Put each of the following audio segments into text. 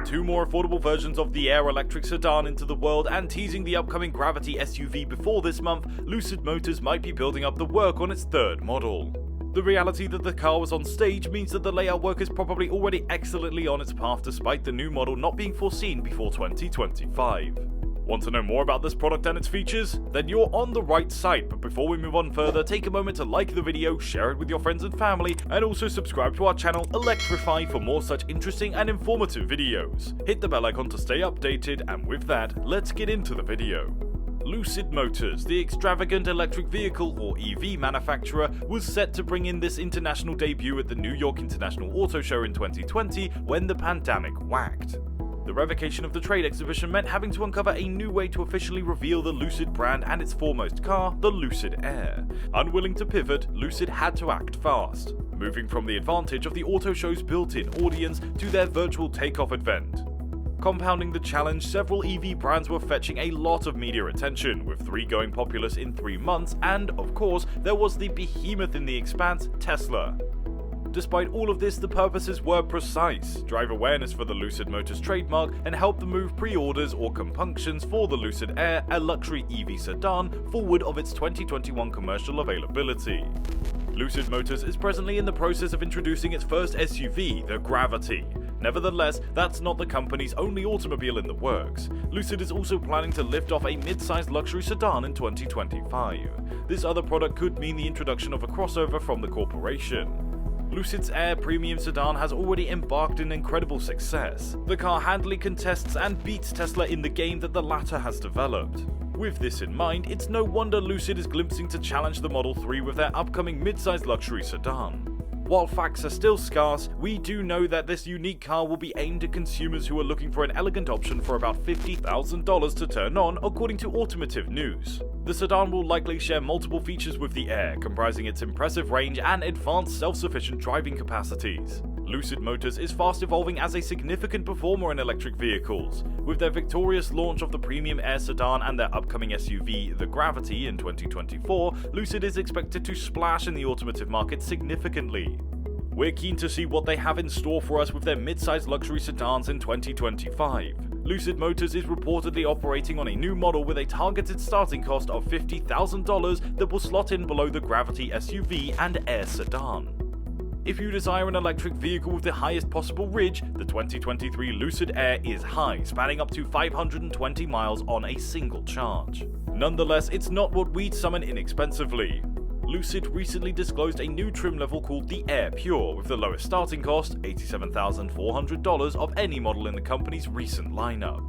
bringing two more affordable versions of the Air electric sedan into the world and teasing the upcoming Gravity SUV before this month, Lucid Motors might be building up the work on its third model. The reality that the car was on stage means that the layout work is probably already excellently on its path despite the new model not being foreseen before 2025. Want to know more about this product and its features? Then you're on the right site, but before we move on further, take a moment to like the video, share it with your friends and family, and also subscribe to our channel Electrify for more such interesting and informative videos. Hit the bell icon to stay updated, and with that, let's get into the video. Lucid Motors, the extravagant electric vehicle or EV manufacturer, was set to bring in this international debut at the New York International Auto Show in 2020 when the pandemic whacked. The revocation of the trade exhibition meant having to uncover a new way to officially reveal the Lucid brand and its foremost car, the Lucid Air. Unwilling to pivot, Lucid had to act fast, moving from the advantage of the auto show's built-in audience to their virtual takeoff event. Compounding the challenge, several EV brands were fetching a lot of media attention, with 3 going populous in 3 months, and, of course, there was the behemoth in the expanse, Tesla. Despite all of this, the purposes were precise: drive awareness for the Lucid Motors trademark and help them move pre-orders or compunctions for the Lucid Air, a luxury EV sedan, forward of its 2021 commercial availability. Lucid Motors is presently in the process of introducing its first SUV, the Gravity. Nevertheless, that's not the company's only automobile in the works. Lucid is also planning to lift off a mid-sized luxury sedan in 2025. This other product could mean the introduction of a crossover from the corporation. Lucid's Air premium sedan has already embarked in incredible success. The car handily contests and beats Tesla in the game that the latter has developed. With this in mind, it's no wonder Lucid is glimpsing to challenge the Model 3 with their upcoming mid-sized luxury sedan. While facts are still scarce, we do know that this unique car will be aimed at consumers who are looking for an elegant option for about $50,000 to turn on, according to Automotive news. The sedan will likely share multiple features with the Air, comprising its impressive range and advanced self-sufficient driving capacities. Lucid Motors is fast evolving as a significant performer in electric vehicles. With their victorious launch of the premium Air sedan and their upcoming SUV, the Gravity, in 2024, Lucid is expected to splash in the automotive market significantly. We're keen to see what they have in store for us with their mid-sized luxury sedans in 2025. Lucid Motors is reportedly operating on a new model with a targeted starting cost of $50,000 that will slot in below the Gravity SUV and Air sedan. If you desire an electric vehicle with the highest possible ridge, the 2023 Lucid Air is high, spanning up to 520 miles on a single charge. Nonetheless, it's not what we'd summon inexpensively. Lucid recently disclosed a new trim level called the Air Pure, with the lowest starting cost, $87,400, of any model in the company's recent lineup.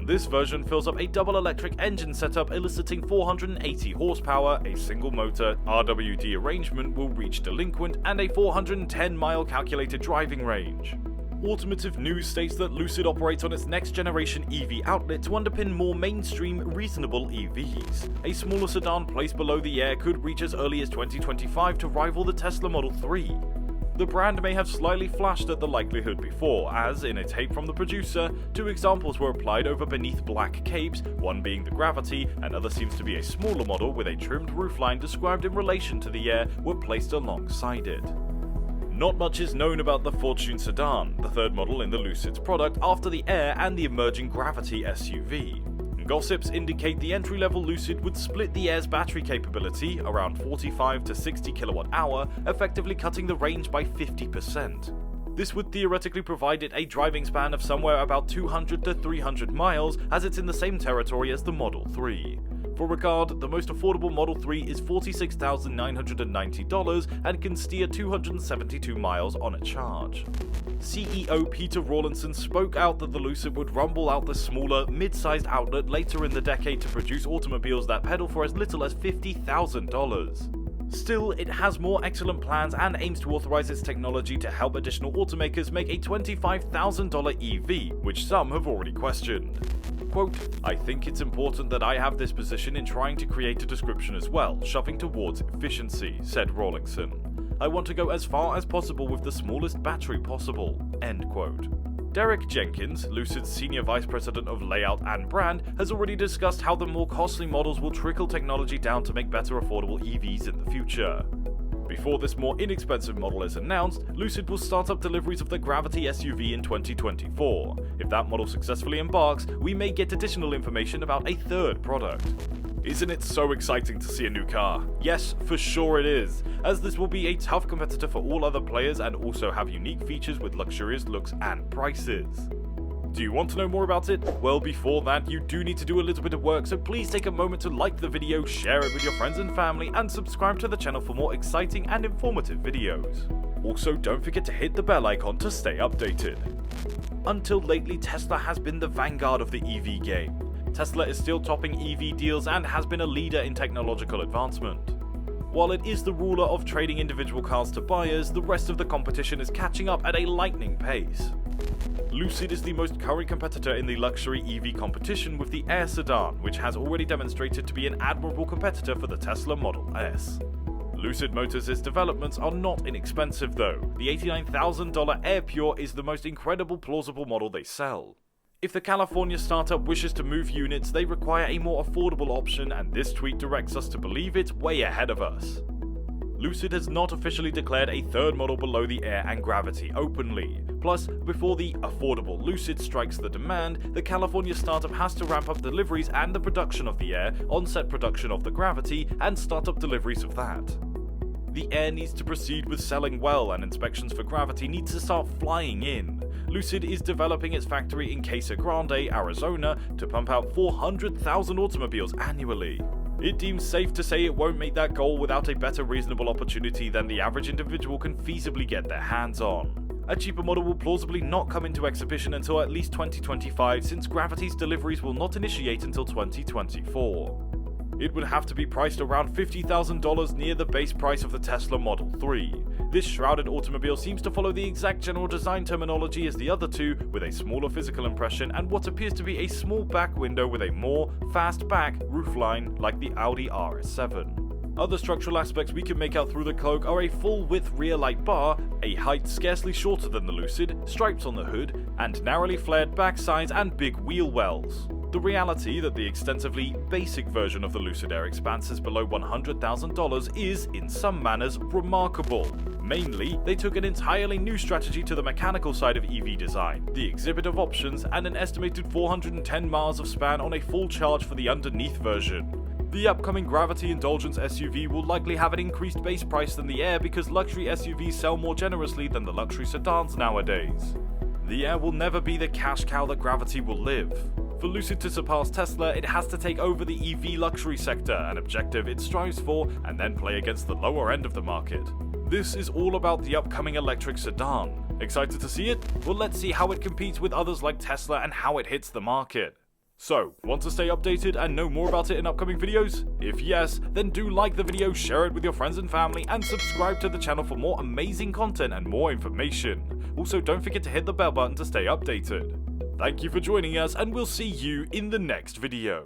This version fills up a double electric engine setup eliciting 480 horsepower, a single motor, RWD arrangement will reach delinquent, and a 410-mile calculated driving range. Automotive news states that Lucid operates on its next-generation EV outlet to underpin more mainstream, reasonable EVs. A smaller sedan placed below the Air could reach as early as 2025 to rival the Tesla Model 3. The brand may have slightly flashed at the likelihood before, as, in a tape from the producer, 2 examples were applied over beneath black capes, one being the Gravity, another seems to be a smaller model with a trimmed roofline described in relation to the Air, were placed alongside it. Not much is known about the Fortune sedan, the third model in the Lucid's product after the Air and the emerging Gravity SUV. Gossips indicate the entry-level Lucid would split the Air's battery capability, around 45 to 60 kWh, effectively cutting the range by 50%. This would theoretically provide it a driving span of somewhere about 200 to 300 miles, as it's in the same territory as the Model 3. For regard, the most affordable Model 3 is $46,990 and can steer 272 miles on a charge. CEO Peter Rawlinson spoke out that the Lucid would rumble out the smaller, mid-sized outlet later in the decade to produce automobiles that pedal for as little as $50,000. Still, it has more excellent plans and aims to authorize its technology to help additional automakers make a $25,000 EV, which some have already questioned. Quote, "I think it's important that I have this position in trying to create a description as well, shoving towards efficiency," said Rawlinson. "I want to go as far as possible with the smallest battery possible," end quote. Derek Jenkins, Lucid's Senior Vice President of Layout and Brand, has already discussed how the more costly models will trickle technology down to make better affordable EVs in the future. Before this more inexpensive model is announced, Lucid will start up deliveries of the Gravity SUV in 2024. If that model successfully embarks, we may get additional information about a third product. Isn't it so exciting to see a new car? Yes, for sure it is, as this will be a tough competitor for all other players and also have unique features with luxurious looks and prices. Do you want to know more about it? Well, before that, you do need to do a little bit of work, so please take a moment to like the video, share it with your friends and family, and subscribe to the channel for more exciting and informative videos. Also, don't forget to hit the bell icon to stay updated. Until lately, Tesla has been the vanguard of the EV game. Tesla is still topping EV deals and has been a leader in technological advancement. While it is the ruler of trading individual cars to buyers, the rest of the competition is catching up at a lightning pace. Lucid is the most current competitor in the luxury EV competition with the Air sedan, which has already demonstrated to be an admirable competitor for the Tesla Model S. Lucid Motors' developments are not inexpensive though. The $89,000 Air Pure is the most incredible plausible model they sell. If the California startup wishes to move units, they require a more affordable option, and this tweet directs us to believe it's way ahead of us. Lucid has not officially declared a third model below the Air and Gravity openly. Plus, before the affordable Lucid strikes the demand, the California startup has to ramp up deliveries and the production of the Air, on-set production of the Gravity, and start up deliveries of that. The Air needs to proceed with selling well, and inspections for Gravity need to start flying in. Lucid is developing its factory in Casa Grande, Arizona, to pump out 400,000 automobiles annually. It deems safe to say it won't make that goal without a better reasonable opportunity than the average individual can feasibly get their hands on. A cheaper model will plausibly not come into exhibition until at least 2025, since Gravity's deliveries will not initiate until 2024. It would have to be priced around $50,000 near the base price of the Tesla Model 3. This shrouded automobile seems to follow the exact general design terminology as the other two, with a smaller physical impression and what appears to be a small back window with a more fast-back roofline like the Audi RS7. Other structural aspects we can make out through the cloak are a full-width rear light bar, a height scarcely shorter than the Lucid, stripes on the hood, and narrowly flared back sides and big wheel wells. The reality that the extensively basic version of the Lucid Air Expanse is below $100,000 is, in some manners, remarkable. Mainly, they took an entirely new strategy to the mechanical side of EV design, the exhibit of options, and an estimated 410 miles of span on a full charge for the underneath version. The upcoming Gravity Indulgence SUV will likely have an increased base price than the Air because luxury SUVs sell more generously than the luxury sedans nowadays. The Air will never be the cash cow that Gravity will live. For Lucid to surpass Tesla, it has to take over the EV luxury sector, an objective it strives for, and then play against the lower end of the market. This is all about the upcoming electric sedan. Excited to see it? Well, let's see how it competes with others like Tesla and how it hits the market. So, want to stay updated and know more about it in upcoming videos? If yes, then do like the video, share it with your friends and family, and subscribe to the channel for more amazing content and more information. Also, don't forget to hit the bell button to stay updated. Thank you for joining us, and we'll see you in the next video.